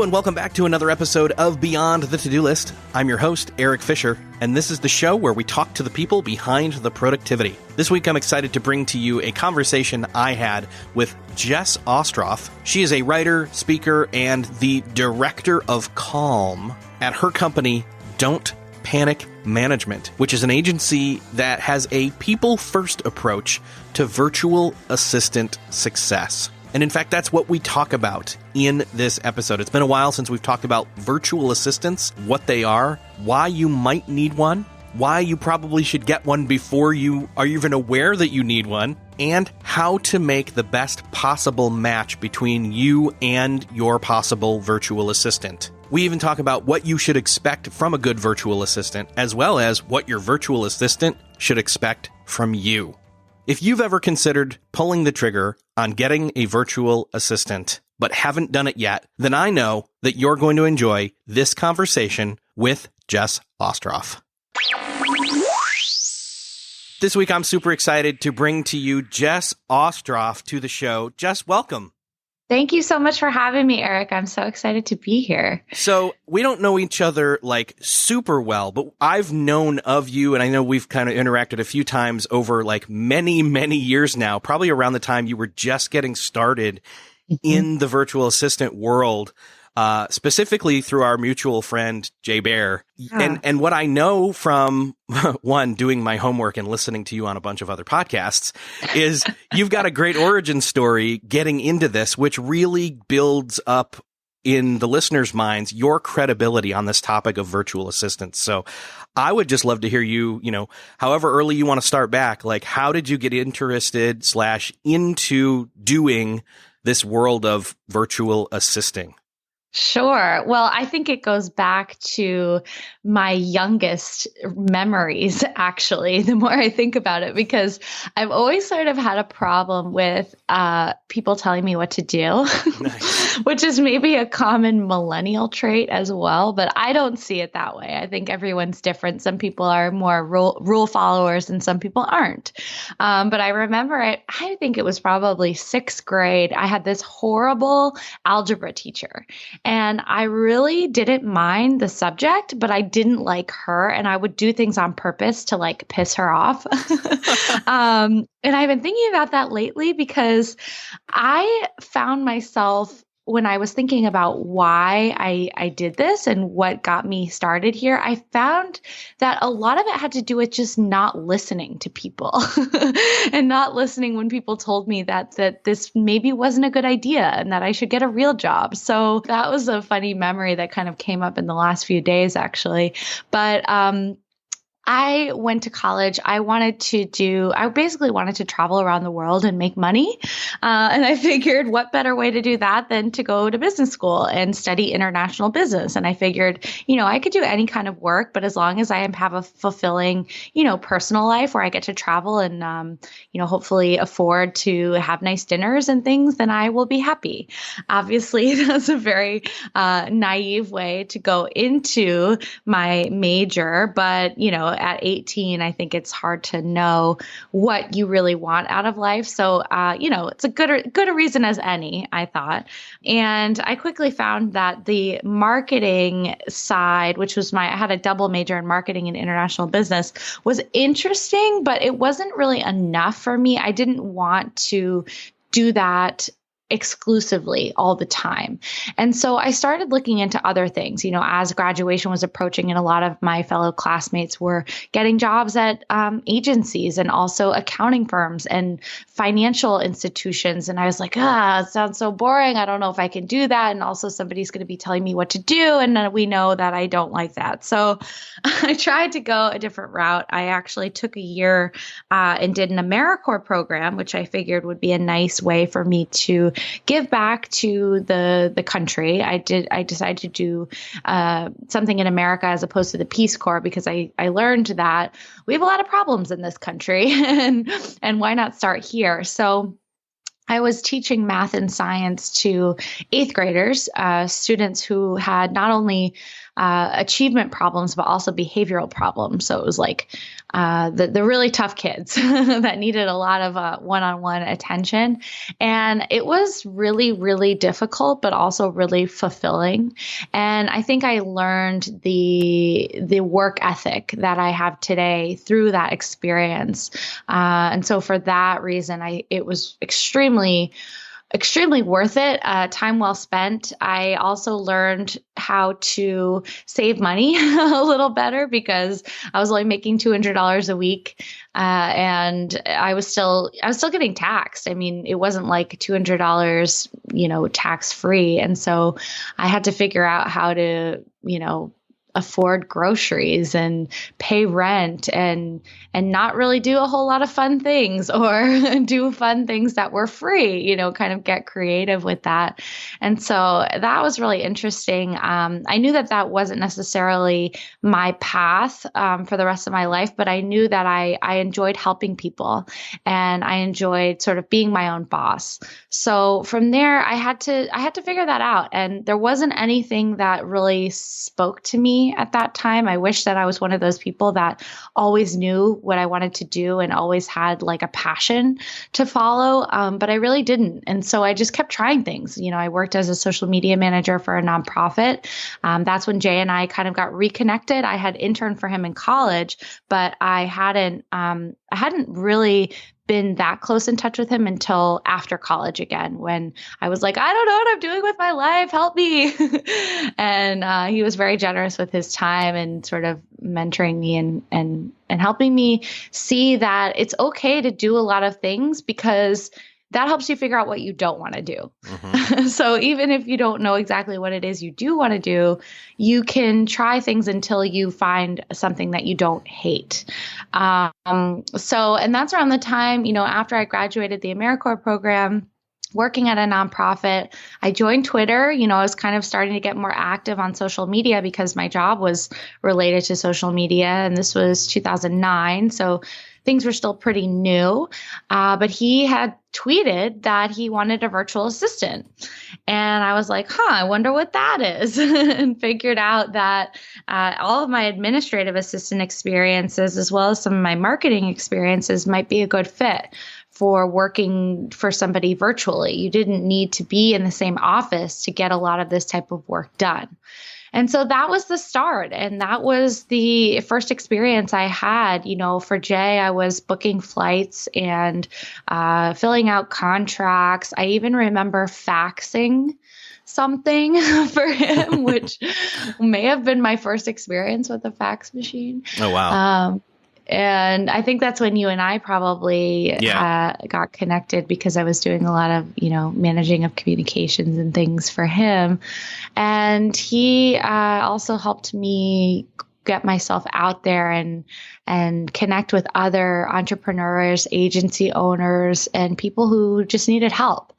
Hello and welcome back to another episode of Beyond the To-Do List. I'm your host, Erik Fisher, and this is the show where we talk to the people behind the productivity. This week, I'm excited to bring to you a conversation I had with Jess Ostroff. She is a writer, speaker, and the director of Calm at her company, Don't Panic Management, which is an agency that has a people-first approach to virtual assistant success. And in fact, that's what we talk about in this episode. It's been a while since we've talked about virtual assistants, what they are, why you might need one, why you probably should get one before you are even aware that you need one, and how to make the best possible match between you and your possible virtual assistant. We even talk about what you should expect from a good virtual assistant, as well as what your virtual assistant should expect from you. If you've ever considered pulling the trigger on getting a virtual assistant, but haven't done it yet, then I know that you're going to enjoy this conversation with Jess Ostroff. This week, I'm super excited to bring to you Jess Ostroff to the show. Jess, welcome. Thank you so much for having me, Erik. I'm so excited to be here. So we don't know each other like super well, but I've known of you, and I know we've kind of interacted a few times over like many, many years now, probably around the time you were just getting started in the virtual assistant world, specifically through our mutual friend, Jay Bear. And what I know from, one, doing my homework and listening to you on a bunch of other podcasts, is you've got a great origin story getting into this, which really builds up in the listeners' minds your credibility on this topic of virtual assistants. So I would just love to hear you, however early you want to start back, like how did you get interested / into doing this world of virtual assisting? Sure. Well, I think it goes back to my youngest memories, actually, the more I think about it, because I've always sort of had a problem with people telling me what to do, nice. Which is maybe a common millennial trait as well, but I don't see it that way. I think everyone's different. Some people are more rule followers and some people aren't. But I remember I think it was probably sixth grade. I had this horrible algebra teacher. And I really didn't mind the subject, but I didn't like her. And I would do things on purpose to like piss her off. And I've been thinking about that lately because I found myself when I was thinking about why I did this and what got me started here, I found that a lot of it had to do with just not listening to people and not listening when people told me that this maybe wasn't a good idea and that I should get a real job. So that was a funny memory that kind of came up in the last few days, actually. But I went to college. I basically wanted to travel around the world and make money. And I figured what better way to do that than to go to business school and study international business. And I figured, I could do any kind of work, but as long as I have a fulfilling, personal life where I get to travel and, hopefully afford to have nice dinners and things, then I will be happy. Obviously, that's a very naive way to go into my major, but, at 18, I think it's hard to know what you really want out of life. So, it's a good a reason as any, I thought. And I quickly found that the marketing side, which was I had a double major in marketing and international business, was interesting, but it wasn't really enough for me. I didn't want to do that exclusively all the time. And so I started looking into other things, as graduation was approaching and a lot of my fellow classmates were getting jobs at agencies and also accounting firms and financial institutions. And I was like, it sounds so boring. I don't know if I can do that. And also somebody's going to be telling me what to do. And we know that I don't like that. So I tried to go a different route. I actually took a year and did an AmeriCorps program, which I figured would be a nice way for me to give back to the country. I decided to do something in America as opposed to the Peace Corps because I learned that we have a lot of problems in this country and why not start here? So I was teaching math and science to eighth graders, students who had not only achievement problems, but also behavioral problems. So it was like the really tough kids that needed a lot of one-on-one attention. And it was really, really difficult, but also really fulfilling. And I think I learned the work ethic that I have today through that experience. And so for that reason, it was extremely worth it. Time well spent. I also learned how to save money a little better because I was only making $200 a week. And I was still getting taxed. I mean, it wasn't like $200, tax free. And so I had to figure out how to, afford groceries and pay rent and not really do a whole lot of fun things or do fun things that were free, kind of get creative with that. And so that was really interesting. I knew that wasn't necessarily my path for the rest of my life, but I knew that I enjoyed helping people and I enjoyed sort of being my own boss. So from there, I had to figure that out. And there wasn't anything that really spoke to me at that time. I wish that I was one of those people that always knew what I wanted to do and always had like a passion to follow. But I really didn't. And so I just kept trying things. I worked as a social media manager for a nonprofit. That's when Jay and I kind of got reconnected. I had interned for him in college, but I hadn't really been that close in touch with him until after college again, when I was like, I don't know what I'm doing with my life. Help me. And he was very generous with his time and sort of mentoring me and helping me see that it's okay to do a lot of things because that helps you figure out what you don't want to do. Mm-hmm. So even if you don't know exactly what it is you do want to do, you can try things until you find something that you don't hate. And that's around the time, after I graduated the AmeriCorps program, working at a nonprofit, I joined Twitter. I was kind of starting to get more active on social media because my job was related to social media. And this was 2009. So things were still pretty new. But he had tweeted that he wanted a virtual assistant. And I was like, I wonder what that is. And figured out that all of my administrative assistant experiences, as well as some of my marketing experiences, might be a good fit for working for somebody virtually. You didn't need to be in the same office to get a lot of this type of work done. And so that was the start. And that was the first experience I had. For Jay, I was booking flights and filling out contracts. I even remember faxing something for him, which may have been my first experience with a fax machine. Oh, wow. And I think that's when you and I probably got connected because I was doing a lot of, managing of communications and things for him. And he also helped me get myself out there and connect with other entrepreneurs, agency owners, and people who just needed help.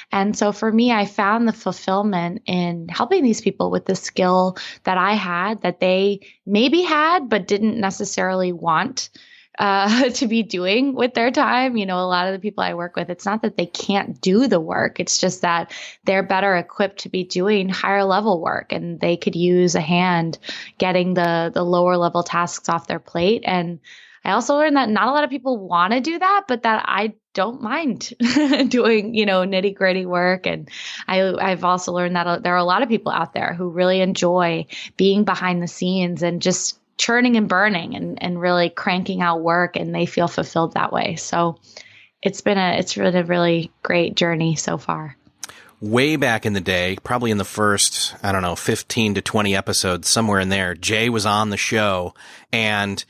And so for me, I found the fulfillment in helping these people with the skill that I had, that they maybe had, but didn't necessarily want to be doing with their time. A lot of the people I work with, it's not that they can't do the work. It's just that they're better equipped to be doing higher level work and they could use a hand getting the lower level tasks off their plate. And I also learned that not a lot of people want to do that, but that I don't mind doing, nitty gritty work. And I've also learned that there are a lot of people out there who really enjoy being behind the scenes and just churning and burning and really cranking out work, and they feel fulfilled that way. So it's been a really great journey so far. Way back in the day, probably in the first, 15 to 20 episodes, somewhere in there, Jay was on the show and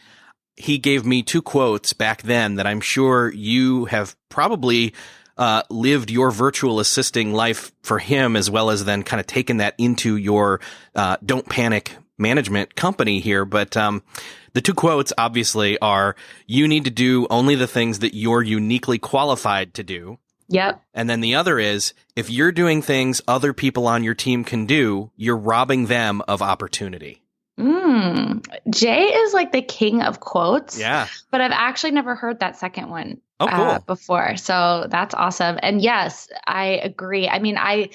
he gave me two quotes back then that I'm sure you have probably lived your virtual assisting life for him, as well as then kind of taken that into your Don't Panic management company here. But the two quotes obviously are, you need to do only the things that you're uniquely qualified to do. Yep. And then the other is, if you're doing things other people on your team can do, you're robbing them of opportunity. Jay is like the king of quotes. Yeah. But I've actually never heard that second one before. So that's awesome. And yes, I agree. I mean, I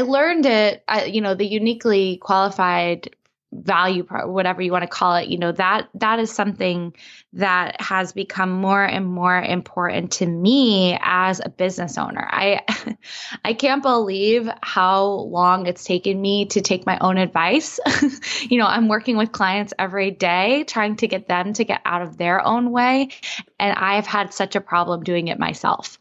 learned it, the uniquely qualified whatever you want to call it, that is something that has become more and more important to me as a business owner. I can't believe how long it's taken me to take my own advice. I'm working with clients every day, trying to get them to get out of their own way. And I've had such a problem doing it myself.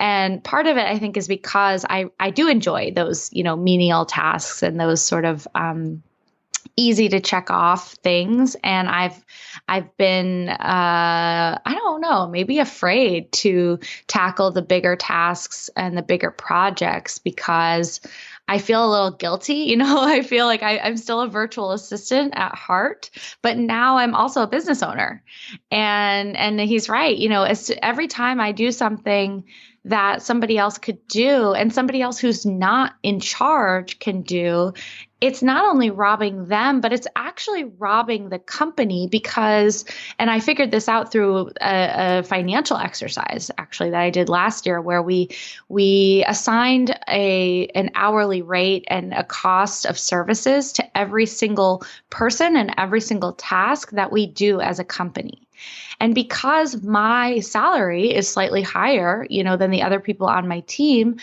And part of it, I think, is because I do enjoy those, menial tasks and those sort of, easy to check off things. And I've been, I don't know, maybe afraid to tackle the bigger tasks and the bigger projects because I feel a little guilty. I feel like I'm still a virtual assistant at heart, but now I'm also a business owner. And he's right. Every time I do something that somebody else could do and somebody else who's not in charge can do, it's not only robbing them, but it's actually robbing the company because, and I figured this out through a financial exercise actually that I did last year where we assigned an hourly rate and a cost of services to every single person and every single task that we do as a company. And because my salary is slightly higher, than the other people on my team,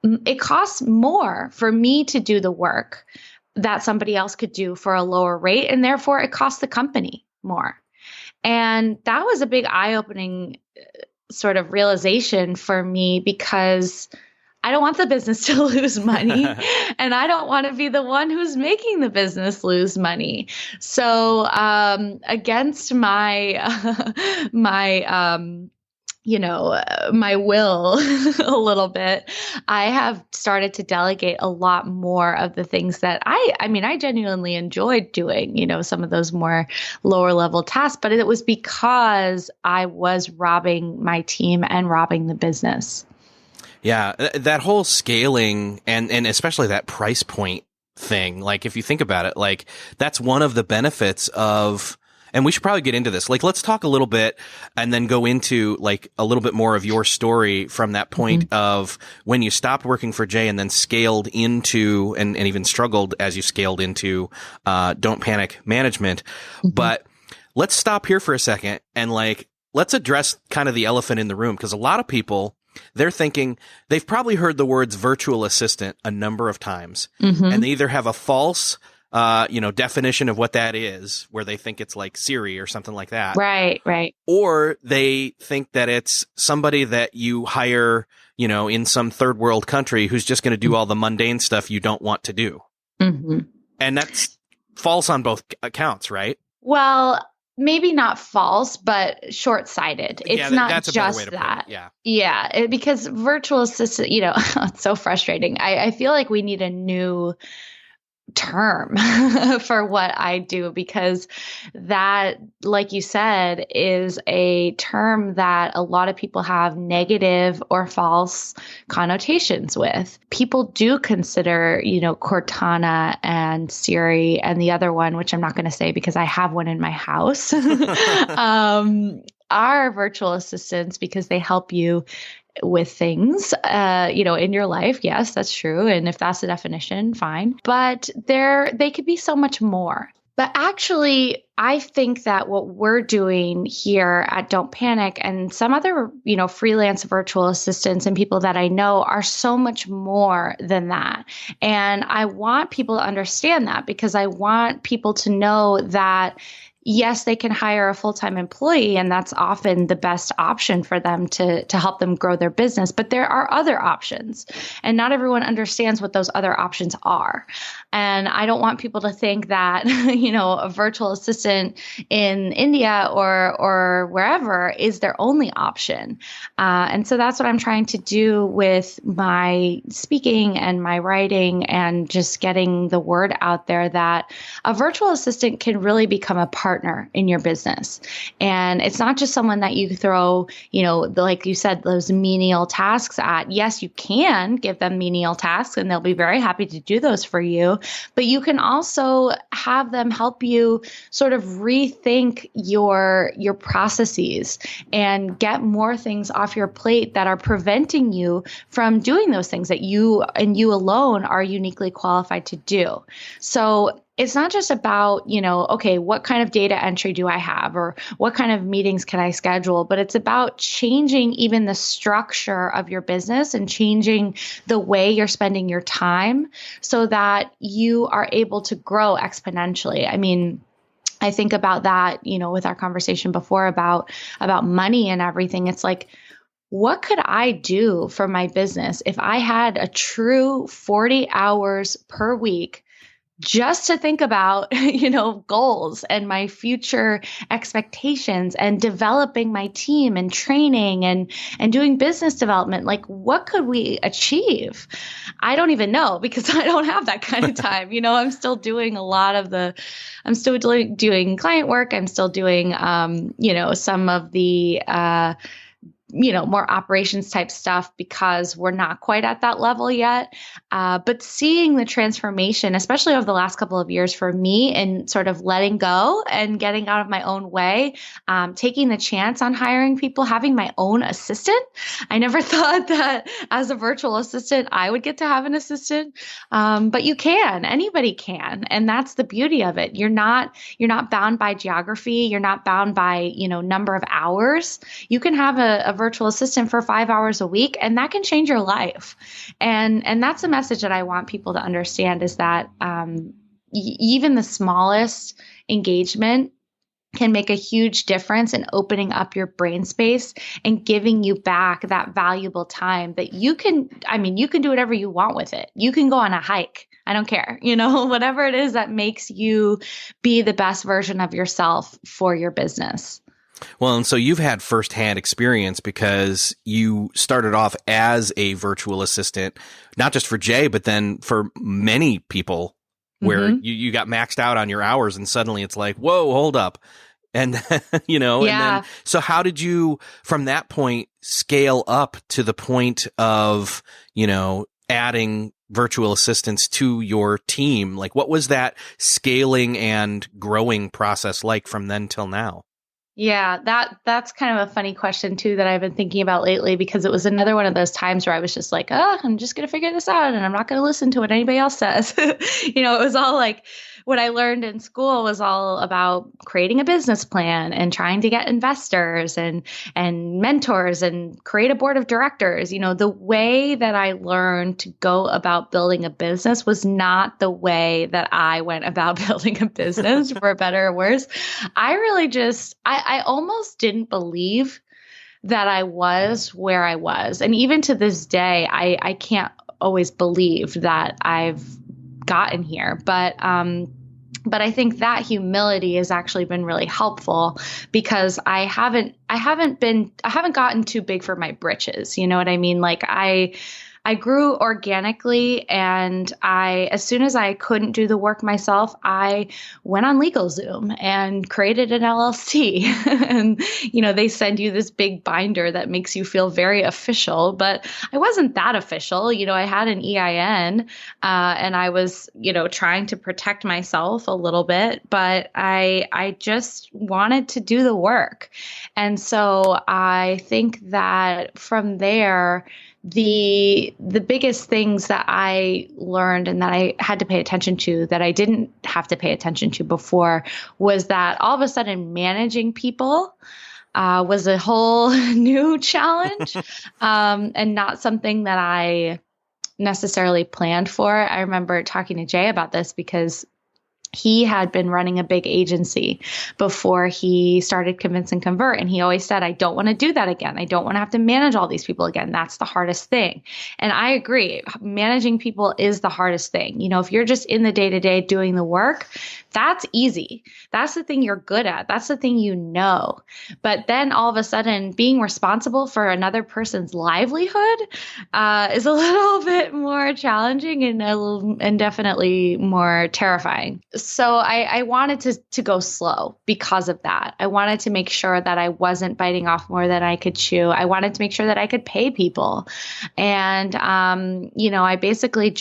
it costs more for me to do the work that somebody else could do for a lower rate. And therefore it costs the company more. And that was a big eye-opening sort of realization for me because I don't want the business to lose money and I don't want to be the one who's making the business lose money. So against my my will a little bit, I have started to delegate a lot more of the things that I genuinely enjoyed doing, some of those more lower level tasks, but it was because I was robbing my team and robbing the business. Yeah, that whole scaling and especially that price point thing, like if you think about it, like that's one of the benefits of, and we should probably get into this. Like, let's talk a little bit and then go into like a little bit more of your story from that point of when you stopped working for Jay and then scaled into and even struggled as you scaled into Don't Panic management. But let's stop here for a second and like, let's address kind of the elephant in the room because a lot of people, they're thinking they've probably heard the words virtual assistant a number of times and they either have a false, definition of what that is where they think it's like Siri or something like that. Right. Or they think that it's somebody that you hire, in some third world country who's just going to do all the mundane stuff you don't want to do. And that's false on both accounts, right? Well, maybe not false, but short-sighted. It's not that's just a better way to that. put it. Yeah. Because virtual assistant, it's so frustrating. I feel like we need a new term for what I do because that, like you said, is a term that a lot of people have negative or false connotations with. People do consider, Cortana and Siri and the other one, which I'm not going to say because I have one in my house, are virtual assistants because they help you with things, in your life. Yes, that's true. And if that's the definition, fine. But they could be so much more. But actually, I think that what we're doing here at Don't Panic and some other, freelance virtual assistants and people that I know are so much more than that. And I want people to understand that because I want people to know that yes, they can hire a full-time employee, and that's often the best option for them to help them grow their business. But there are other options, and not everyone understands what those other options are. And I don't want people to think that, a virtual assistant in India or wherever is their only option. And so that's what I'm trying to do with my speaking and my writing and just getting the word out there that a virtual assistant can really become a partner in your business. And it's not just someone that you throw, like you said, those menial tasks at. Yes, you can give them menial tasks and they'll be very happy to do those for you. But you can also have them help you sort of rethink your processes and get more things off your plate that are preventing you from doing those things that you and you alone are uniquely qualified to do. So it's not just about, okay, what kind of data entry do I have or what kind of meetings can I schedule, but it's about changing even the structure of your business and changing the way you're spending your time so that you are able to grow exponentially. I mean, I think about that, with our conversation before about money and everything. It's like, what could I do for my business if I had a true 40 hours per week just to think about, goals and my future expectations and developing my team and training and doing business development? Like, what could we achieve? I don't even know because I don't have that kind of time. I'm still doing doing client work. I'm still doing, some of the, more operations type stuff because we're not quite at that level yet. But seeing the transformation, especially over the last couple of years for me and sort of letting go and getting out of my own way, taking the chance on hiring people, having my own assistant. I never thought that as a virtual assistant, I would get to have an assistant. But you can, anybody can. And that's the beauty of it. You're not bound by geography. You're not bound by, number of hours. You can have a virtual assistant for 5 hours a week, and that can change your life. And that's the message that I want people to understand is that even the smallest engagement can make a huge difference in opening up your brain space and giving you back that valuable time that you can do whatever you want with it. You can go on a hike. I don't care, whatever it is that makes you be the best version of yourself for your business. Well, and so you've had firsthand experience because you started off as a virtual assistant, not just for Jay, but then for many people where you got maxed out on your hours and suddenly it's like, whoa, hold up. And, and then, so how did you from that point scale up to the point of, adding virtual assistants to your team? Like, what was that scaling and growing process like from then till now? Yeah, that's kind of a funny question too that I've been thinking about lately because it was another one of those times where I was just like, I'm just going to figure this out and I'm not going to listen to what anybody else says. It was all like what I learned in school was all about creating a business plan and trying to get investors and mentors and create a board of directors. The way that I learned to go about building a business was not the way that I went about building a business, for better or worse. I really I almost didn't believe that I was where I was. And even to this day, I can't always believe that I've gotten here. But I think that humility has actually been really helpful because I haven't gotten too big for my britches. You know what I mean? Like I grew organically, and as soon as I couldn't do the work myself, I went on LegalZoom and created an LLC. And, they send you this big binder that makes you feel very official, but I wasn't that official. I had an EIN, and I was, trying to protect myself a little bit, but I just wanted to do the work. And so I think that from there, the biggest things that I learned and that I had to pay attention to that I didn't have to pay attention to before was that all of a sudden managing people was a whole new challenge and not something that I necessarily planned for. I remember talking to Jay about this because he had been running a big agency before he started Convince and Convert. And he always said, I don't want to do that again. I don't want to have to manage all these people again. That's the hardest thing. And I agree. Managing people is the hardest thing. If you're just in the day-to-day doing the work, that's easy. That's the thing you're good at. That's the thing you know. But then all of a sudden, being responsible for another person's livelihood is a little bit more challenging and definitely more terrifying. So I wanted to go slow because of that. I wanted to make sure that I wasn't biting off more than I could chew. I wanted to make sure that I could pay people. And, I basically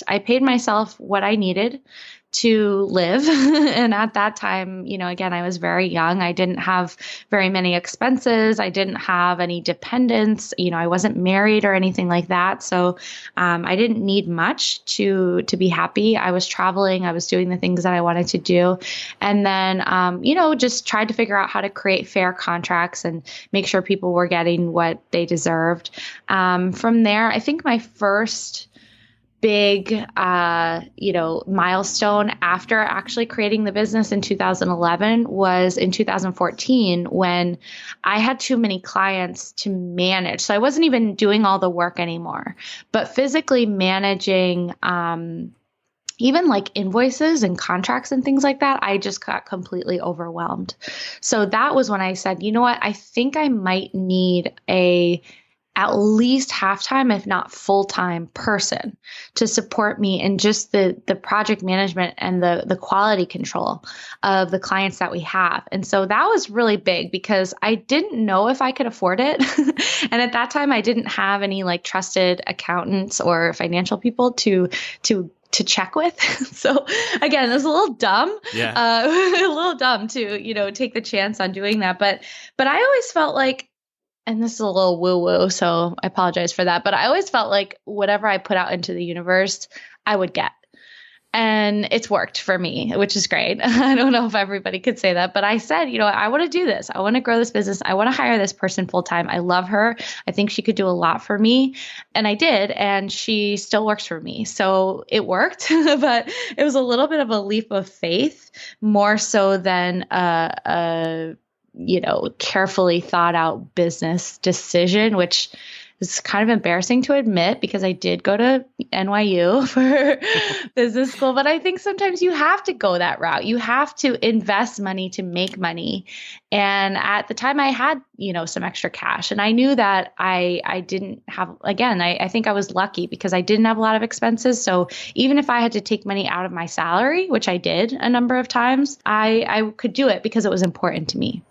I paid myself what I needed to live. And at that time, again, I was very young. I didn't have very many expenses. I didn't have any dependents. I wasn't married or anything like that. So I didn't need much to be happy. I was traveling. I was doing the things that I wanted to do. And then, just tried to figure out how to create fair contracts and make sure people were getting what they deserved. From there, I think my first big, milestone after actually creating the business in 2011 was in 2014 when I had too many clients to manage. So I wasn't even doing all the work anymore, but physically managing, even like invoices and contracts and things like that, I just got completely overwhelmed. So that was when I said, you know what, I think I might need at least half-time, if not full-time person to support me in just the project management and the quality control of the clients that we have. And so that was really big because I didn't know if I could afford it. And at that time, I didn't have any like trusted accountants or financial people to check with. So again, it was a little dumb, a little dumb to, take the chance on doing that. But I always felt like, and this is a little woo-woo, so I apologize for that, but I always felt like whatever I put out into the universe, I would get. And it's worked for me, which is great. I don't know if everybody could say that, but I said, I want to do this. I want to grow this business. I want to hire this person full-time. I love her. I think she could do a lot for me. And I did. And she still works for me. So it worked, but it was a little bit of a leap of faith, more so than carefully thought out business decision, which is kind of embarrassing to admit because I did go to NYU for business school. But I think sometimes you have to go that route. You have to invest money to make money. And at the time I had, some extra cash, and I knew that I didn't have, again, I think I was lucky because I didn't have a lot of expenses. So even if I had to take money out of my salary, which I did a number of times, I could do it because it was important to me.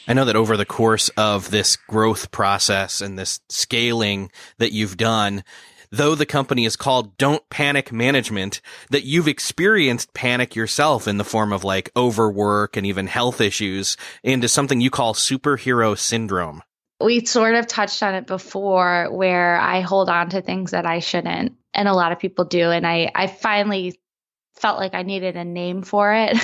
I know that over the course of this growth process and this scaling that you've done, though the company is called Don't Panic Management, that you've experienced panic yourself in the form of like overwork and even health issues into something you call superhero syndrome. We sort of touched on it before where I hold on to things that I shouldn't. And a lot of people do. And I finally felt like I needed a name for it.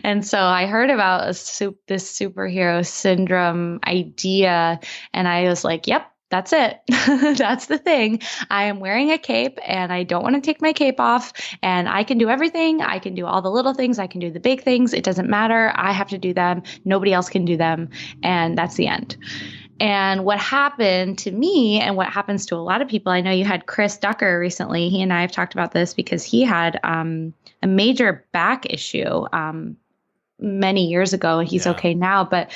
And so I heard about this superhero syndrome idea. And I was like, yep, that's it. That's the thing. I am wearing a cape and I don't want to take my cape off, and I can do everything. I can do all the little things. I can do the big things. It doesn't matter. I have to do them. Nobody else can do them. And that's the end. And what happened to me and what happens to a lot of people, I know you had Chris Ducker recently. He and I have talked about this because he had a major back issue many years ago. He's okay now, but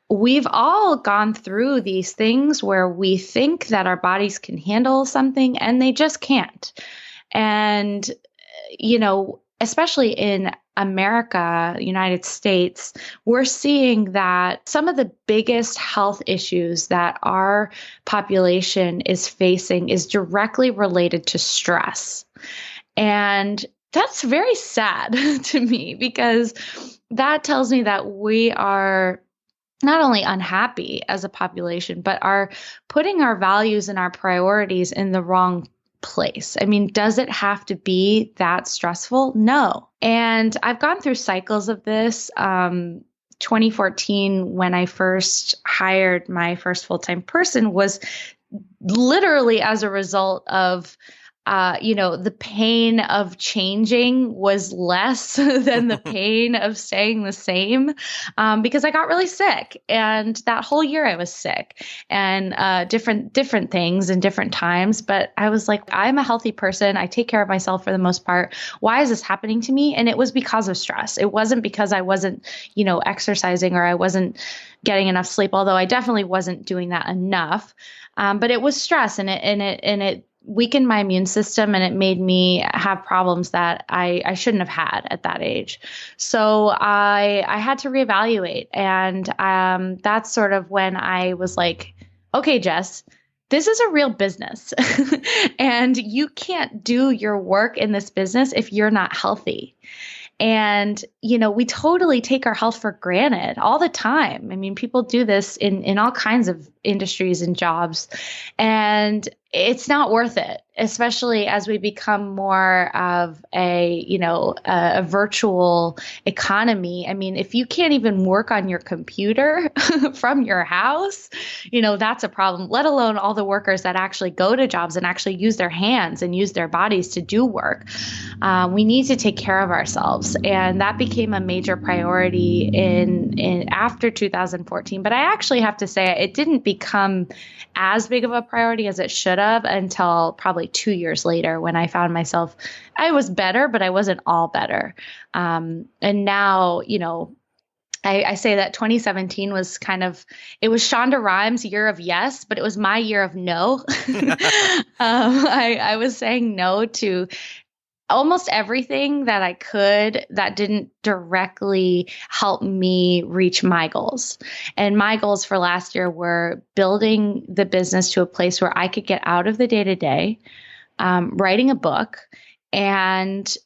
we've all gone through these things where we think that our bodies can handle something and they just can't. And, especially in America, United States, we're seeing that some of the biggest health issues that our population is facing is directly related to stress. And that's very sad to me because that tells me that we are not only unhappy as a population, but are putting our values and our priorities in the wrong place. I mean, does it have to be that stressful? No. And I've gone through cycles of this. 2014, when I first hired my first full-time person, was literally as a result of the pain of changing was less than the pain of staying the same, because I got really sick, and that whole year I was sick, and different things and different times. But I was like, I'm a healthy person. I take care of myself for the most part. Why is this happening to me? And it was because of stress. It wasn't because I wasn't, exercising or I wasn't getting enough sleep, although I definitely wasn't doing that enough. But it was stress, and it weakened my immune system, and it made me have problems that I shouldn't have had at that age. So I had to reevaluate. And that's sort of when I was like, okay, Jess, this is a real business and you can't do your work in this business if you're not healthy. And, we totally take our health for granted all the time. I mean, people do this in all kinds of industries and jobs, and it's not worth it, especially as we become more of a virtual economy. I mean, if you can't even work on your computer from your house, that's a problem, let alone all the workers that actually go to jobs and actually use their hands and use their bodies to do work. We need to take care of ourselves. And that became a major priority in after 2014. But I actually have to say it didn't become as big of a priority as it should have until probably 2 years later, when I found myself, I was better, but I wasn't all better. And now, I say that 2017 was it was Shonda Rhimes' year of yes, but it was my year of no. I was saying no to almost everything that I could that didn't directly help me reach my goals. And my goals for last year were building the business to a place where I could get out of the day-to-day, writing a book, and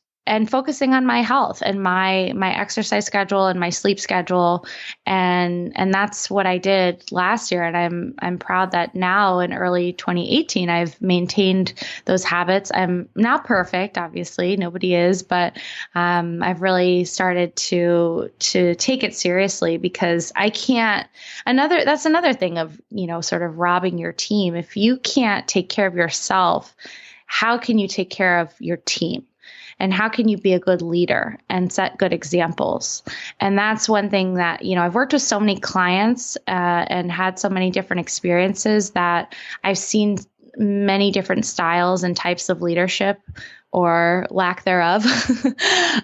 focusing on my health and my exercise schedule and my sleep schedule. And that's what I did last year. And I'm proud that now in early 2018, I've maintained those habits. I'm not perfect, obviously, nobody is, but I've really started to take it seriously, because I can't, that's another thing of, sort of robbing your team. If you can't take care of yourself, how can you take care of your team? And how can you be a good leader and set good examples? And that's one thing that, I've worked with so many clients and had so many different experiences that I've seen many different styles and types of leadership, or lack thereof.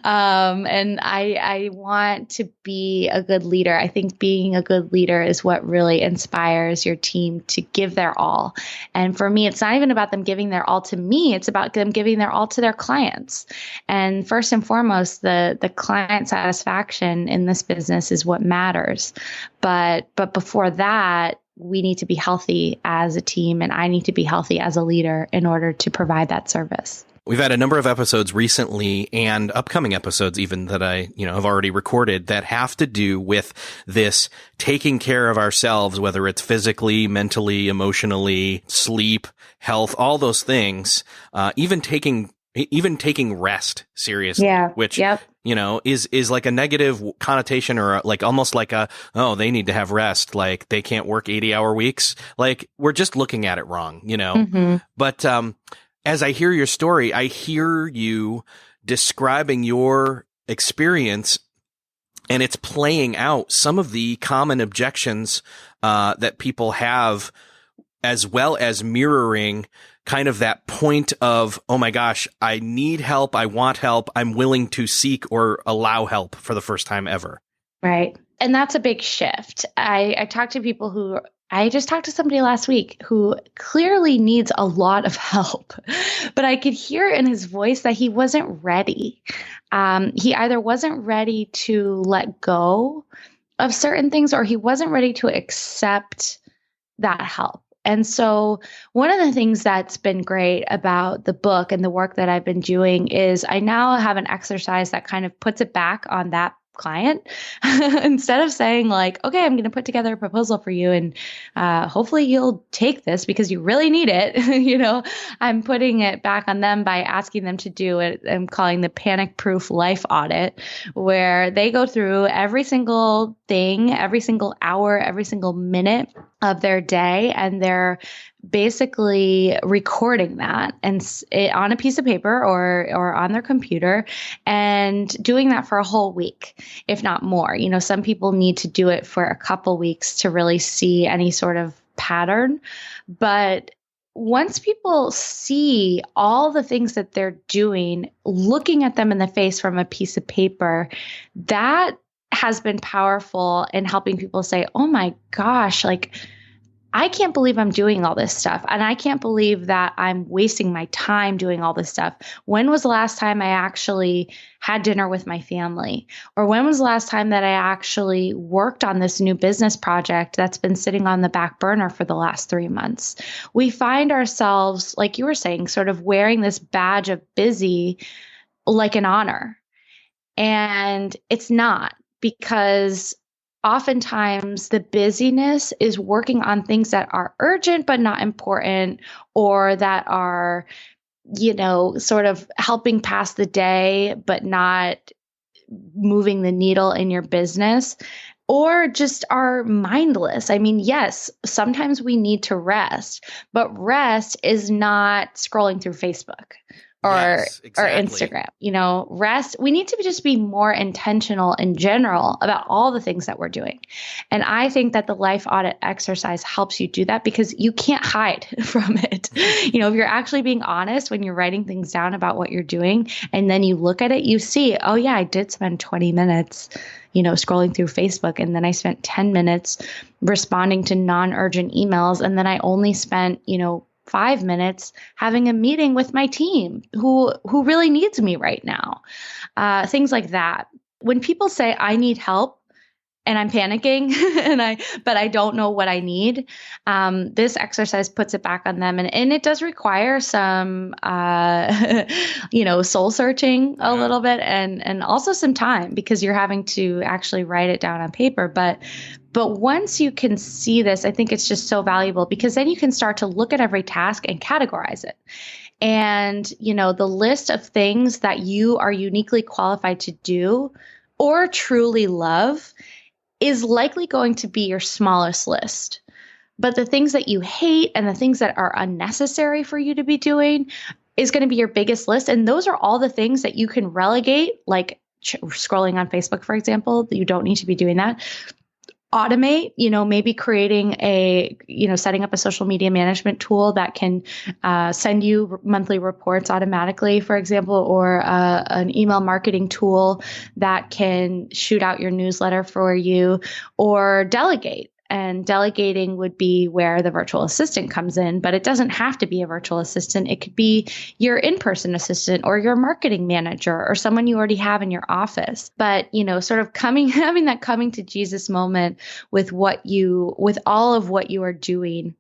And I want to be a good leader. I think being a good leader is what really inspires your team to give their all. And for me, it's not even about them giving their all to me. It's about them giving their all to their clients. And first and foremost, the client satisfaction in this business is what matters. But before that, we need to be healthy as a team, and I need to be healthy as a leader in order to provide that service. We've had a number of episodes recently, and upcoming episodes even, that I, have already recorded, that have to do with this taking care of ourselves, whether it's physically, mentally, emotionally, sleep, health, all those things, even taking rest seriously, which, is like a negative connotation, or like almost like they need to have rest. Like they can't work 80-hour weeks. Like we're just looking at it wrong, Mm-hmm. But, as I hear your story, I hear you describing your experience, and it's playing out some of the common objections that people have, as well as mirroring kind of that point of, oh my gosh, I need help, I want help, I'm willing to seek or allow help for the first time ever. Right. And that's a big shift. I talk to people I just talked to somebody last week who clearly needs a lot of help, but I could hear in his voice that he wasn't ready. He either wasn't ready to let go of certain things, or he wasn't ready to accept that help. And so one of the things that's been great about the book and the work that I've been doing is I now have an exercise that kind of puts it back on that client. Instead of saying like, okay, I'm going to put together a proposal for you, and hopefully you'll take this because you really need it. I'm putting it back on them by asking them to do it. I'm calling the panic-proof life audit, where they go through every single thing, every single hour, every single minute of their day, and they're basically recording that and on a piece of paper or on their computer, and doing that for a whole week, if not more. Some people need to do it for a couple weeks to really see any sort of pattern. But once people see all the things that they're doing, looking at them in the face from a piece of paper, that has been powerful in helping people say, oh my gosh, like I can't believe I'm doing all this stuff. And I can't believe that I'm wasting my time doing all this stuff. When was the last time I actually had dinner with my family? Or when was the last time that I actually worked on this new business project that's been sitting on the back burner for the last 3 months? We find ourselves, like you were saying, sort of wearing this badge of busy like an honor. And it's not, because oftentimes the busyness is working on things that are urgent but not important, or that are, sort of helping pass the day but not moving the needle in your business, or just are mindless. I mean, yes, sometimes we need to rest, but rest is not scrolling through Facebook or Yes, exactly. or Instagram. Rest, we need to just be more intentional in general about all the things that we're doing. And I think that the life audit exercise helps you do that, because you can't hide from it. If you're actually being honest when you're writing things down about what you're doing, and then you look at it, you see, oh yeah, I did spend 20 minutes scrolling through Facebook. And then I spent 10 minutes responding to non-urgent emails. And then I only spent, 5 minutes having a meeting with my team who really needs me right now. Things like that. When people say I need help and I'm panicking but I don't know what I need, this exercise puts it back on them. And it does require some, soul searching a little bit, and also some time, because you're having to actually write it down on paper. But once you can see this, I think it's just so valuable, because then you can start to look at every task and categorize it. And, the list of things that you are uniquely qualified to do or truly love is likely going to be your smallest list. But the things that you hate and the things that are unnecessary for you to be doing is going to be your biggest list. And those are all the things that you can relegate, like scrolling on Facebook, for example. You don't need to be doing that. Automate, maybe creating setting up a social media management tool that can send you monthly reports automatically, for example, or an email marketing tool that can shoot out your newsletter for you, or delegate. And delegating would be where the virtual assistant comes in, but it doesn't have to be a virtual assistant. It could be your in-person assistant or your marketing manager or someone you already have in your office. But, sort of having that coming to Jesus moment with all of what you are doing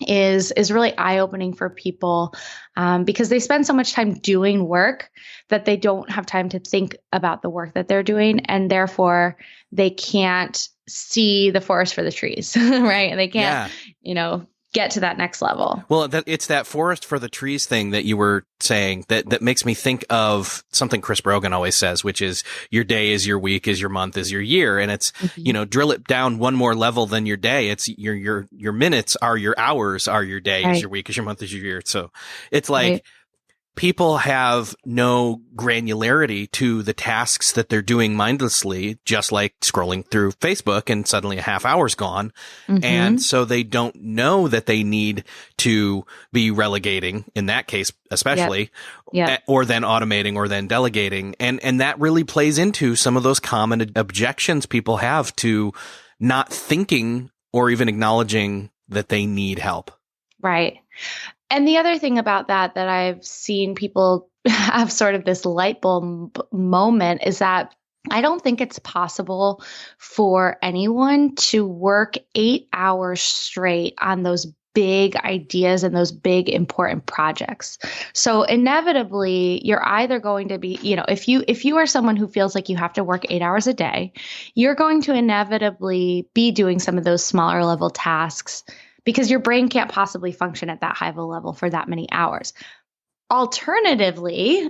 is really eye-opening for people, because they spend so much time doing work that they don't have time to think about the work that they're doing, and therefore they can't see the forest for the trees, right? And they can't, get to that next level. Well, it's that forest for the trees thing that you were saying that makes me think of something Chris Brogan always says, which is your day is your week, is your month, is your year. And it's, drill it down one more level than your day. It's your minutes are your hours, are your day, is your week, is your month, is your year. So it's like, people have no granularity to the tasks that they're doing mindlessly, just like scrolling through Facebook and suddenly a half hour's gone. And so they don't know that they need to be relegating, in that case, especially, or then automating or then delegating. And that really plays into some of those common objections people have to not thinking or even acknowledging that they need help. Right. And the other thing about that I've seen people have sort of this light bulb moment is that I don't think it's possible for anyone to work 8 hours straight on those big ideas and those big important projects. So inevitably, you're either going to be, if you are someone who feels like you have to work 8 hours a day, you're going to inevitably be doing some of those smaller level tasks, because your brain can't possibly function at that high of a level for that many hours. Alternatively,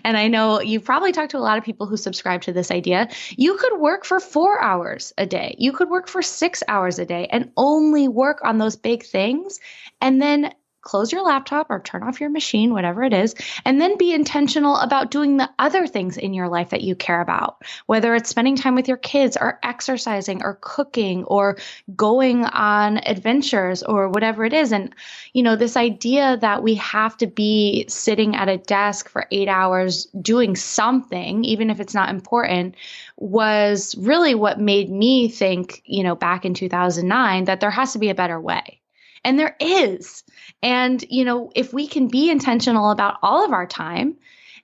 and I know you've probably talked to a lot of people who subscribe to this idea, you could work for 4 hours a day. You could work for 6 hours a day and only work on those big things, and then close your laptop or turn off your machine, whatever it is, and then be intentional about doing the other things in your life that you care about, whether it's spending time with your kids or exercising or cooking or going on adventures or whatever it is. And, this idea that we have to be sitting at a desk for 8 hours doing something, even if it's not important, was really what made me think, back in 2009, that there has to be a better way. And there is. And, if we can be intentional about all of our time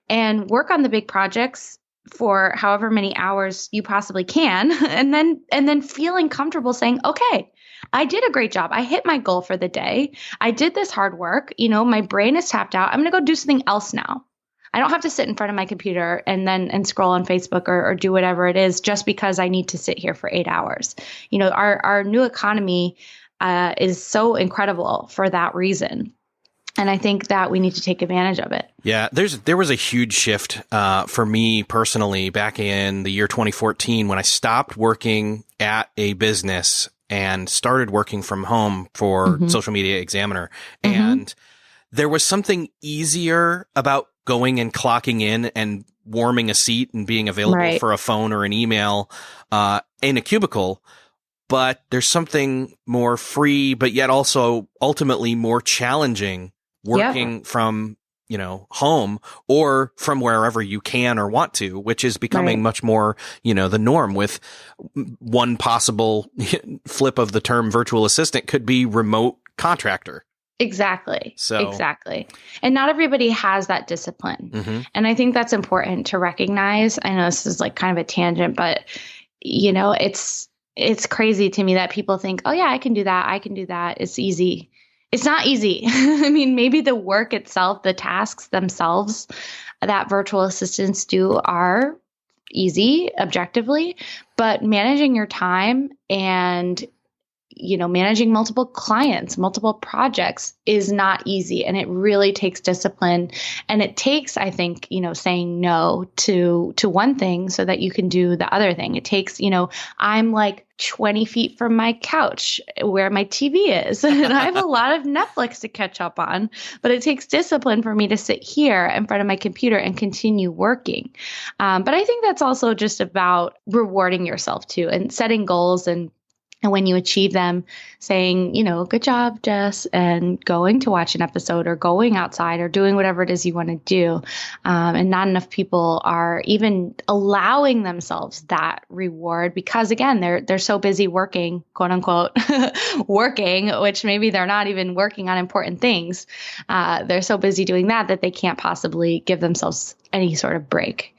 and work on the big projects for however many hours you possibly can, and then feeling comfortable saying, okay, I did a great job. I hit my goal for the day. I did this hard work. My brain is tapped out. I'm going to go do something else now. I don't have to sit in front of my computer and scroll on Facebook or do whatever it is just because I need to sit here for 8 hours. Our new economy is so incredible for that reason. And I think that we need to take advantage of it. Yeah, there was a huge shift for me personally back in the year 2014 when I stopped working at a business and started working from home for Social Media Examiner. And there was something easier about going and clocking in and warming a seat and being available for a phone or an email in a cubicle. But there's something more free, but yet also ultimately more challenging working from, home or from wherever you can or want to, which is becoming much more, the norm, with one possible flip of the term virtual assistant could be remote contractor. Exactly. Exactly. And not everybody has that discipline. And I think that's important to recognize. I know this is like kind of a tangent, but it's crazy to me that people think, oh yeah, I can do that. I can do that. It's easy. It's not easy. I mean, maybe the work itself, the tasks themselves that virtual assistants do are easy objectively, but managing your time and managing multiple clients, multiple projects is not easy. And it really takes discipline. And it takes, I think, saying no to one thing so that you can do the other thing. It takes, I'm like 20 feet from my couch where my TV is. And I have a lot of Netflix to catch up on, but it takes discipline for me to sit here in front of my computer and continue working. But I think that's also just about rewarding yourself too, and setting goals, and when you achieve them, saying, good job, Jess, and going to watch an episode or going outside or doing whatever it is you want to do. And not enough people are even allowing themselves that reward because, again, they're so busy working, quote unquote, working, which maybe they're not even working on important things. They're so busy doing that they can't possibly give themselves any sort of break.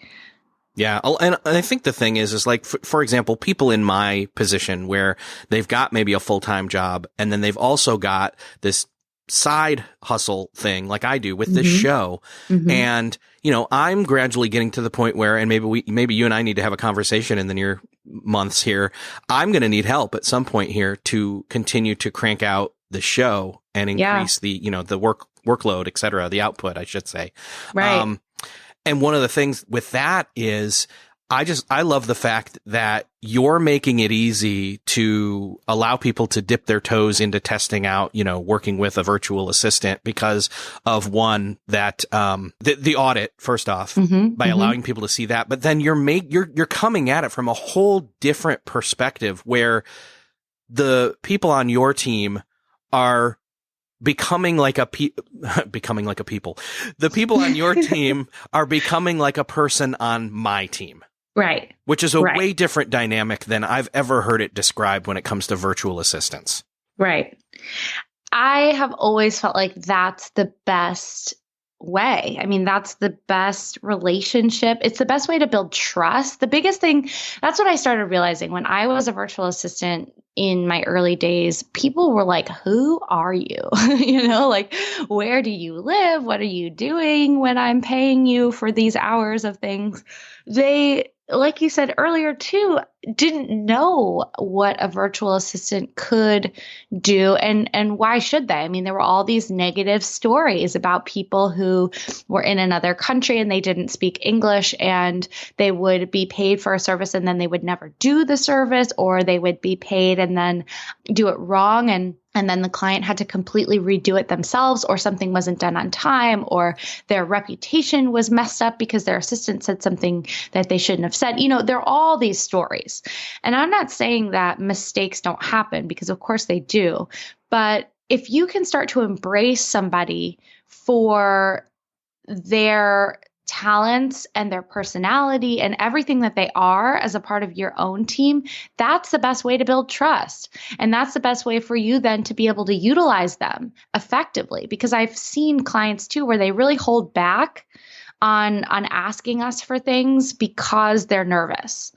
Yeah. And I think the thing is like, for example, people in my position where they've got maybe a full-time job and then they've also got this side hustle thing like I do with this show. And, I'm gradually getting to the point where, and maybe you and I need to have a conversation in the near months here. I'm going to need help at some point here to continue to crank out the show and increase the, the workload, et cetera, the output, I should say. Right. And one of the things with that is I love the fact that you're making it easy to allow people to dip their toes into testing out, working with a virtual assistant because of one that, the audit first off by allowing people to see that, but then you're coming at it from a whole different perspective where the people on your team are becoming like a people. The people on your team are becoming like a person on my team. Right. Which is a way different dynamic than I've ever heard it described when it comes to virtual assistants. Right. I have always felt like that's the best way. I mean, that's the best relationship. It's the best way to build trust. The biggest thing, that's what I started realizing when I was a virtual assistant in my early days. People were like, who are you? Like, where do you live? What are you doing when I'm paying you for these hours of things? They, like you said earlier too, didn't know what a virtual assistant could do, and why should they? I mean, there were all these negative stories about people who were in another country and they didn't speak English and they would be paid for a service and then they would never do the service, or they would be paid and then do it wrong. And and then the client had to completely redo it themselves, or something wasn't done on time, or their reputation was messed up because their assistant said something that they shouldn't have said. There are all these stories. And I'm not saying that mistakes don't happen, because of course they do. But if you can start to embrace somebody for their talents and their personality and everything that they are as a part of your own team, that's the best way to build trust. And that's the best way for you then to be able to utilize them effectively. Because I've seen clients too where they really hold back on asking us for things because they're nervous.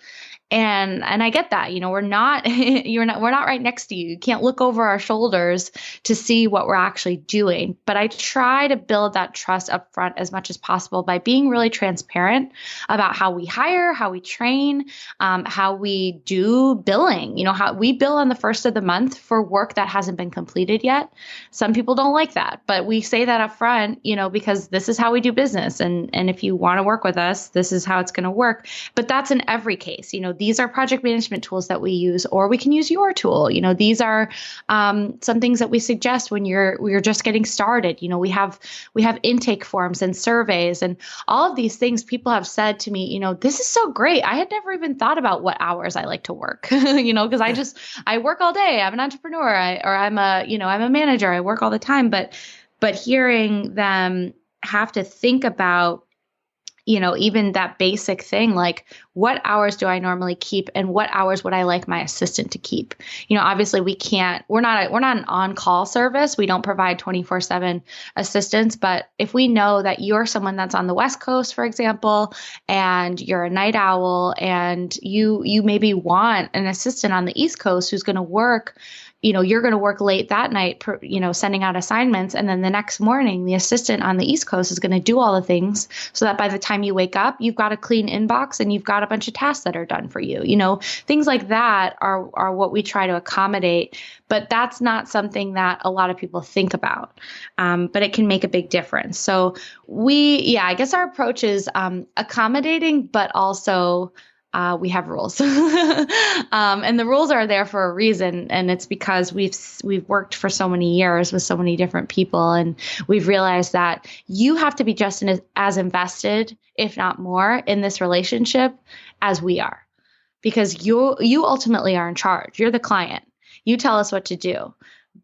And I get that, we're not right next to you. You can't look over our shoulders to see what we're actually doing. But I try to build that trust up front as much as possible by being really transparent about how we hire, how we train, how we do billing, how we bill on the first of the month for work that hasn't been completed yet. Some people don't like that, but we say that up front, because this is how we do business. And if you want to work with us, this is how it's going to work. But that's in every case. These are project management tools that we use, or we can use your tool. These are some things that we suggest when you're just getting started. We have intake forms and surveys and all of these things. People have said to me, this is so great. I had never even thought about what hours I like to work, because I work all day. I'm an entrepreneur, I'm a manager. I work all the time. But hearing them have to think about even that basic thing, like what hours do I normally keep and what hours would I like my assistant to keep? Obviously we're not an on-call service. We don't provide 24/7 assistance, but if we know that you're someone that's on the West Coast, for example, and you're a night owl and you maybe want an assistant on the East Coast who's going to work, you're going to work late that night, sending out assignments. And then the next morning, the assistant on the East Coast is going to do all the things so that by the time you wake up, you've got a clean inbox and you've got a bunch of tasks that are done for you. Things like that are what we try to accommodate. But that's not something that a lot of people think about. But it can make a big difference. So I guess our approach is accommodating, but also we have rules, and the rules are there for a reason. And it's because we've worked for so many years with so many different people, and we've realized that you have to be just as invested, if not more, in this relationship as we are, because you ultimately are in charge. You're the client. You tell us what to do.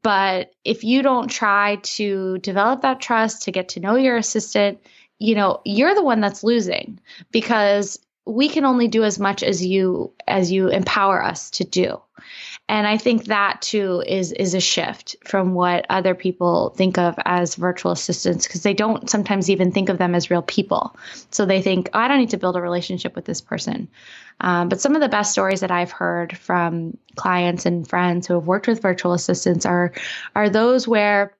But if you don't try to develop that trust, to get to know your assistant, you're the one that's losing, because we can only do as much as you empower us to do. And I think that too is a shift from what other people think of as virtual assistants, because they don't sometimes even think of them as real people. So they think, I don't need to build a relationship with this person. But some of the best stories that I've heard from clients and friends who have worked with virtual assistants are those where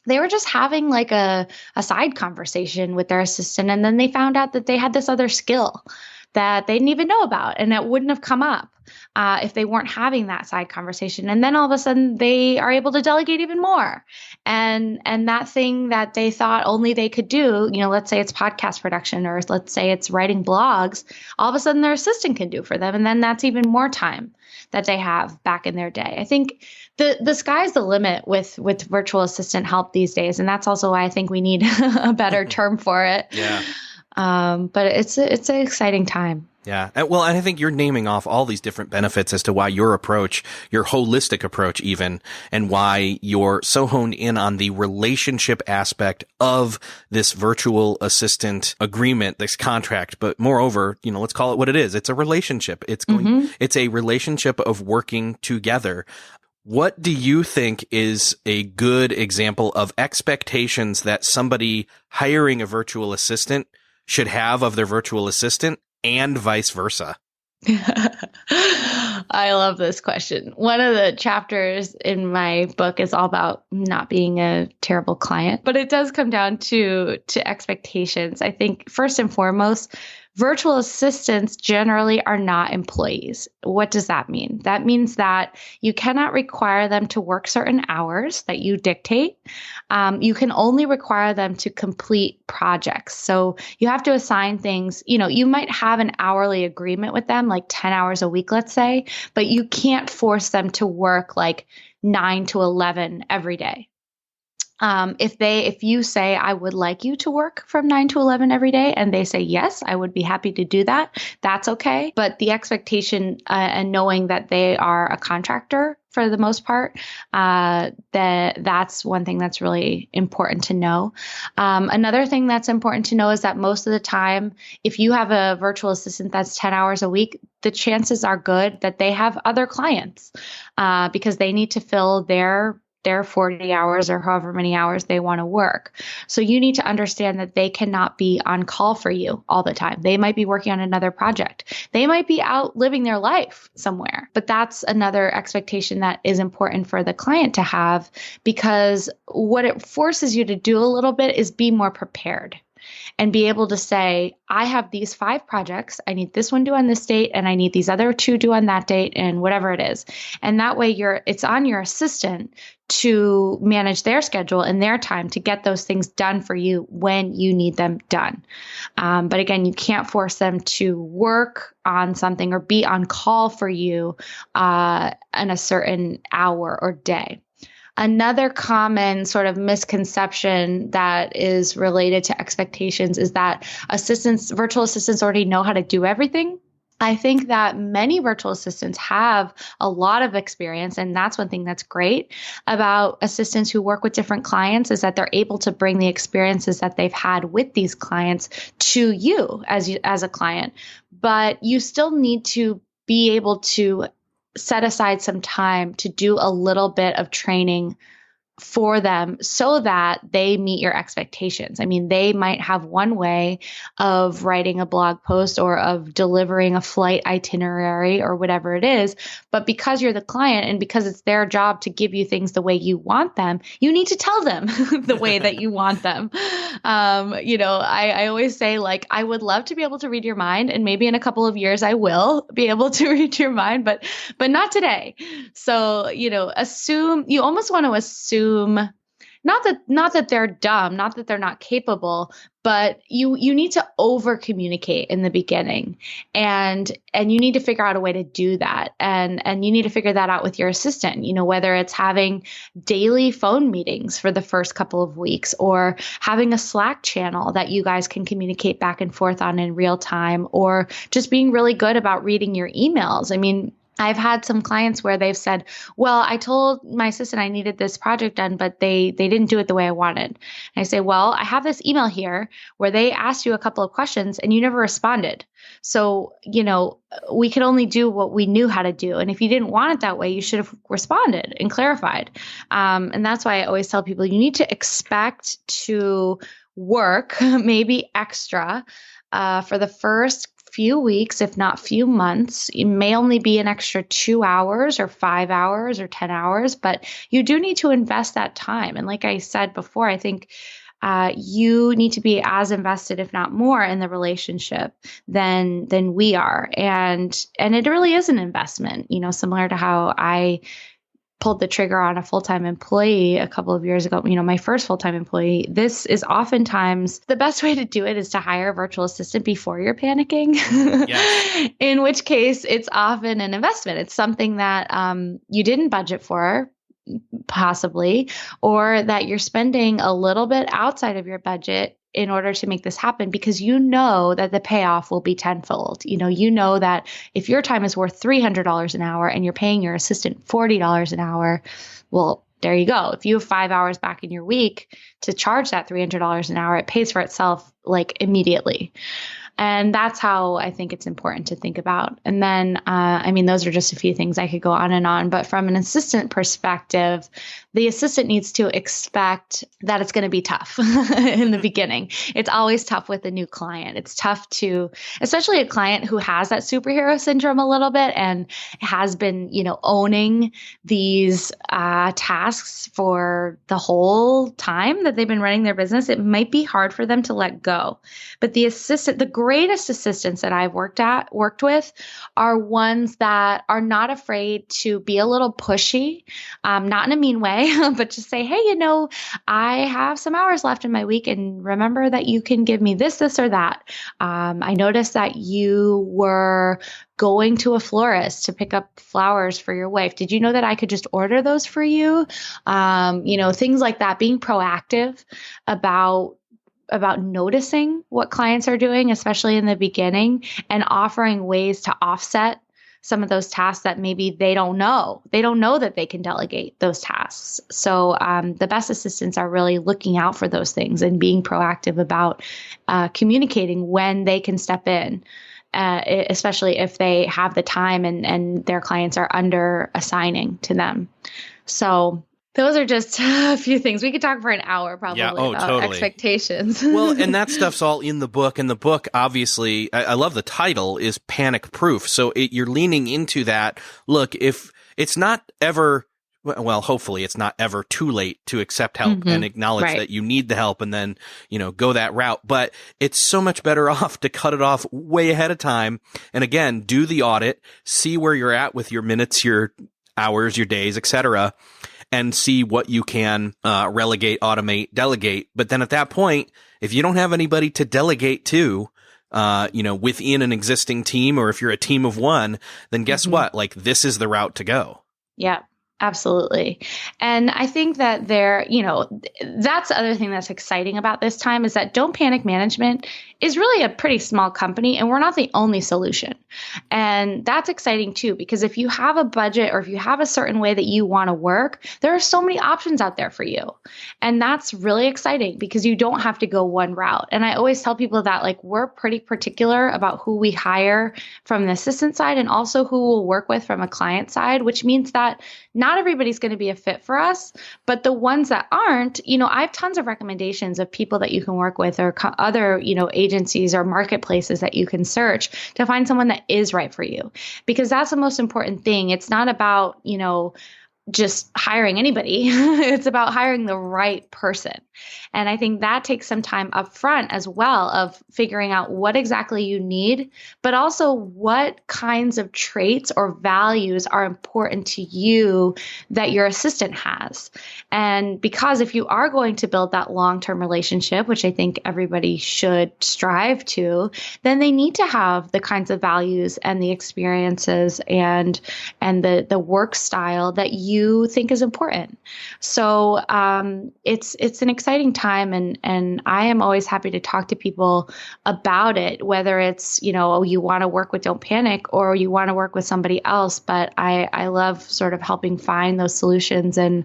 they were just having like a side conversation with their assistant, and then they found out that they had this other skill that they didn't even know about, and that wouldn't have come up if they weren't having that side conversation. And then all of a sudden they are able to delegate even more. And that thing that they thought only they could do, let's say it's podcast production, or let's say it's writing blogs, all of a sudden their assistant can do for them. And then that's even more time that they have back in their day. I think the sky's the limit with virtual assistant help these days. And that's also why I think we need a better term for it. Yeah. But it's an exciting time. Yeah. Well, and I think you're naming off all these different benefits as to why your approach, your holistic approach even, and why you're so honed in on the relationship aspect of this virtual assistant agreement, this contract. But moreover, let's call it what it is. It's a relationship. It's a relationship of working together. What do you think is a good example of expectations that somebody hiring a virtual assistant should have of their virtual assistant, and vice versa? I love this question. One of the chapters in my book is all about not being a terrible client, but it does come down to expectations. I think first and foremost, Virtual assistants generally are not employees. What does that mean? That means that you cannot require them to work certain hours that you dictate. You can only require them to complete projects. So you have to assign things, you might have an hourly agreement with them, like 10 hours a week, let's say, but you can't force them to work like 9 to 11 every day. If you say, I would like you to work from 9 to 11 every day, and they say, yes, I would be happy to do that, that's okay. But the expectation and knowing that they are a contractor for the most part, that's one thing that's really important to know. Another thing that's important to know is that most of the time, if you have a virtual assistant that's 10 hours a week, the chances are good that they have other clients because they need to fill their 40 hours or however many hours they want to work. So you need to understand that they cannot be on call for you all the time. They might be working on another project. They might be out living their life somewhere. But that's another expectation that is important for the client to have, because what it forces you to do a little bit is be more prepared and be able to say, I have these 5 projects. I need this one due on this date, and I need these other 2 due on that date, and whatever it is. And that way it's on your assistant to manage their schedule and their time to get those things done for you when you need them done. But again, you can't force them to work on something or be on call for you in a certain hour or day. Another common sort of misconception that is related to expectations is that virtual assistants already know how to do everything. I think that many virtual assistants have a lot of experience, and that's one thing that's great about assistants who work with different clients, is that they're able to bring the experiences that they've had with these clients to you as a client. But you still need to be able to set aside some time to do a little bit of training for them so that they meet your expectations. I mean, they might have one way of writing a blog post or of delivering a flight itinerary or whatever it is, but because you're the client and because it's their job to give you things the way you want them, you need to tell them the way that you want them. I always say, like, I would love to be able to read your mind, and maybe in a couple of years I will be able to read your mind, but not today. So, you almost want to assume not that they're dumb, not that they're not capable, but you need to over communicate in the beginning, and you need to figure out a way to do that, and you need to figure that out with your assistant. Whether it's having daily phone meetings for the first couple of weeks, or having a Slack channel that you guys can communicate back and forth on in real time, or just being really good about reading your emails. I mean, I've had some clients where they've said, well, I told my assistant I needed this project done, but they didn't do it the way I wanted. And I say, well, I have this email here where they asked you a couple of questions and you never responded. So, we could only do what we knew how to do. And if you didn't want it that way, you should have responded and clarified. And that's why I always tell people you need to expect to work maybe extra for the first few weeks, if not few months. It may only be an extra 2 hours or 5 hours or 10 hours, but you do need to invest that time. And like I said before, I think you need to be as invested, if not more, in the relationship than we are. And it really is an investment, similar to how I pulled the trigger on a full-time employee a couple of years ago, my first full-time employee. This is oftentimes the best way to do it is to hire a virtual assistant before you're panicking, yes. In which case it's often an investment. It's something that you didn't budget for, possibly, or that you're spending a little bit outside of your budget in order to make this happen, because that the payoff will be tenfold. That if your time is worth $300 an hour and you're paying your assistant $40 an hour, well, there you go. If you have 5 hours back in your week to charge that $300 an hour, it pays for itself like immediately. And that's how I think it's important to think about. And then, those are just a few things. I could go on and on, but from an assistant perspective, the assistant needs to expect that it's going to be tough in the beginning. It's always tough with a new client. It's tough especially a client who has that superhero syndrome a little bit and has been, owning these tasks for the whole time that they've been running their business. It might be hard for them to let go. But the greatest assistants that I've worked with are ones that are not afraid to be a little pushy, not in a mean way, but just say, hey, I have some hours left in my week, and remember that you can give me this, or that. I noticed that you were going to a florist to pick up flowers for your wife. Did you know that I could just order those for you? Things like that, being proactive about noticing what clients are doing, especially in the beginning, and offering ways to offset some of those tasks that maybe they don't know. They don't know that they can delegate those tasks. So the best assistants are really looking out for those things and being proactive about communicating when they can step in. Especially if they have the time and their clients are under assigning to them. So those are just a few things. We could talk for an hour probably about totally. Expectations. Well, and that stuff's all in the book. And the book, obviously, I love the title, is Panic Proof. So you're leaning into that. Look, if it's not ever... Well, hopefully it's not ever too late to accept help and acknowledge that you need the help and then, go that route. But it's so much better off to cut it off way ahead of time. And again, do the audit, see where you're at with your minutes, your hours, your days, etc., and see what you can relegate, automate, delegate. But then at that point, if you don't have anybody to delegate to, within an existing team, or if you're a team of one, then guess what? Like, this is the route to go. Yeah. Absolutely. And I think that that's the other thing that's exciting about this time is that Don't Panic Management is really a pretty small company, and we're not the only solution. And that's exciting too, because if you have a budget or if you have a certain way that you want to work, there are so many options out there for you. And that's really exciting because you don't have to go one route. And I always tell people that we're pretty particular about who we hire from the assistant side and also who we'll work with from a client side, which means that not everybody's going to be a fit for us, but the ones that aren't, I have tons of recommendations of people that you can work with or other, agencies or marketplaces that you can search to find someone that is right for you, because that's the most important thing. It's not about, just hiring anybody. It's about hiring the right person. And I think that takes some time up front as well of figuring out what exactly you need, but also what kinds of traits or values are important to you that your assistant has. And because if you are going to build that long-term relationship, which I think everybody should strive to, then they need to have the kinds of values and the experiences and the work style that you think is important. So it's an exciting time, and I am always happy to talk to people about it, whether it's, you want to work with Don't Panic or you want to work with somebody else. But I love sort of helping find those solutions and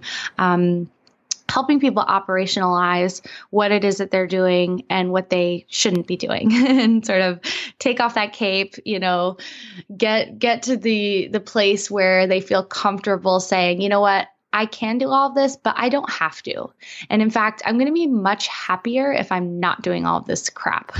helping people operationalize what it is that they're doing and what they shouldn't be doing and sort of take off that cape, get to the place where they feel comfortable saying, you know what, I can do all of this, but I don't have to. And in fact, I'm going to be much happier if I'm not doing all of this crap.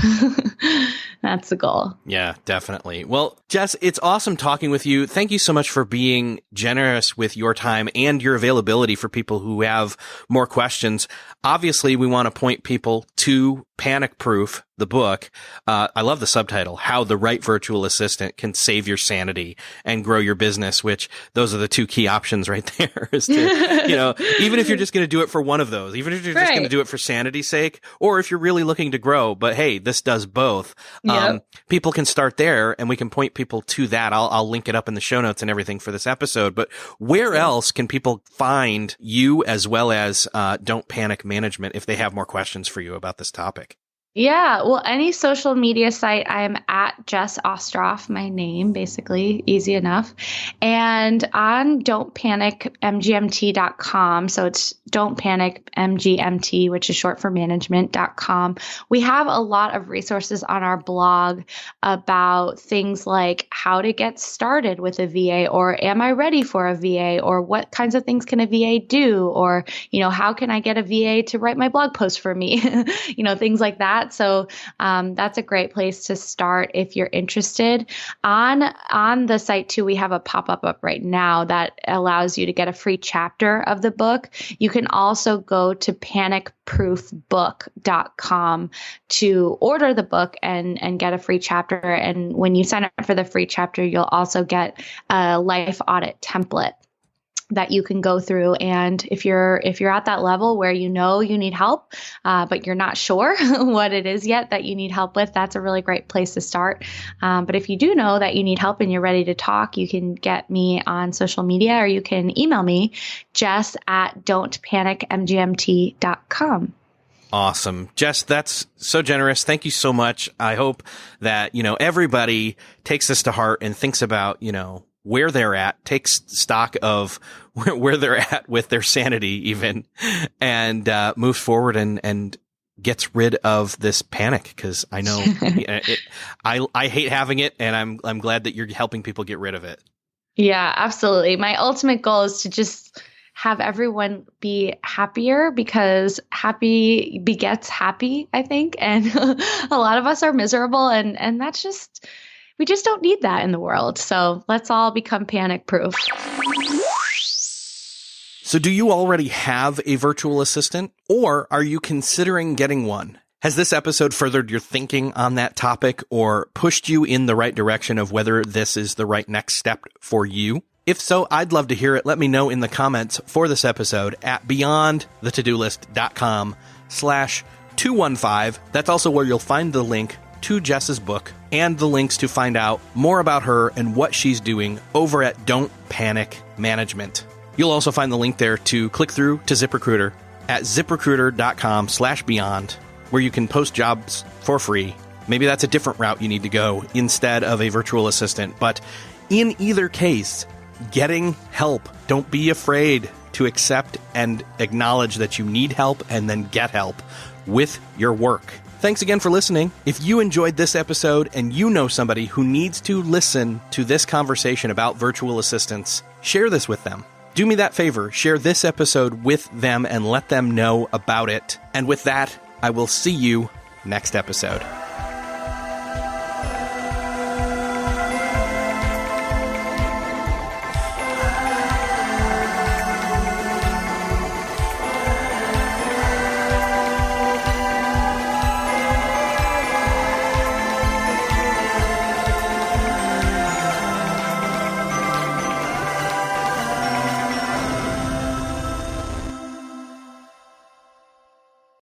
That's the goal. Yeah, definitely. Well, Jess, it's awesome talking with you. Thank you so much for being generous with your time and your availability for people who have more questions. Obviously, we want to point people to Panic Proof, the book. I love the subtitle, How the Right Virtual Assistant Can Save Your Sanity and Grow Your Business, which those are the two key options right there. Is to, even if you're just going to do it for one of those, even if you're just going to do it for sanity's sake, or if you're really looking to grow, but hey, this does both. People can start there, and we can point people to that. I'll link it up in the show notes and everything for this episode. But where else can people find you as well as Don't Panic Management if they have more questions for you about this topic? Yeah, well, any social media site, I am at Jess Ostroff, my name, basically, easy enough. And on don'tpanicmgmt.com, so it's Don't Panic MGMT, which is short for management.com. We have a lot of resources on our blog about things like how to get started with a VA, or am I ready for a VA, or what kinds of things can a VA do, or, how can I get a VA to write my blog post for me, things like that. that. So that's a great place to start if you're interested. On the site too, we have a pop-up up right now that allows you to get a free chapter of the book. You can also go to panicproofbook.com to order the book and get a free chapter. And when you sign up for the free chapter, you'll also get a life audit template that you can go through. And if you're at that level where you know you need help, but you're not sure what it is yet that you need help with, that's a really great place to start. But if you do know that you need help and you're ready to talk, you can get me on social media, or you can email me, jess@don'tpanicmgmt.com. Awesome. Jess, that's so generous. Thank you so much. I hope that, everybody takes this to heart and thinks about, where they're at, takes stock of where they're at with their sanity even, and moves forward and gets rid of this panic. Cause I know I hate having it, and I'm glad that you're helping people get rid of it. Yeah, absolutely. My ultimate goal is to just have everyone be happier, because happy begets happy, I think. And a lot of us are miserable, and that's just, we just don't need that in the world. So let's all become panic proof. So do you already have a virtual assistant, or are you considering getting one? Has this episode furthered your thinking on that topic, or pushed you in the right direction of whether this is the right next step for you? If so, I'd love to hear it. Let me know in the comments for this episode at beyondthetodolist.com/215. That's also where you'll find the link to Jess's book and the links to find out more about her and what she's doing over at Don't Panic Management. You'll also find the link there to click through to ZipRecruiter at ziprecruiter.com/beyond, where you can post jobs for free. Maybe that's a different route you need to go instead of a virtual assistant. But in either case, getting help. Don't be afraid to accept and acknowledge that you need help, and then get help with your work. Thanks again for listening. If you enjoyed this episode and you know somebody who needs to listen to this conversation about virtual assistants, share this with them. Do me that favor, share this episode with them and let them know about it. And with that, I will see you next episode.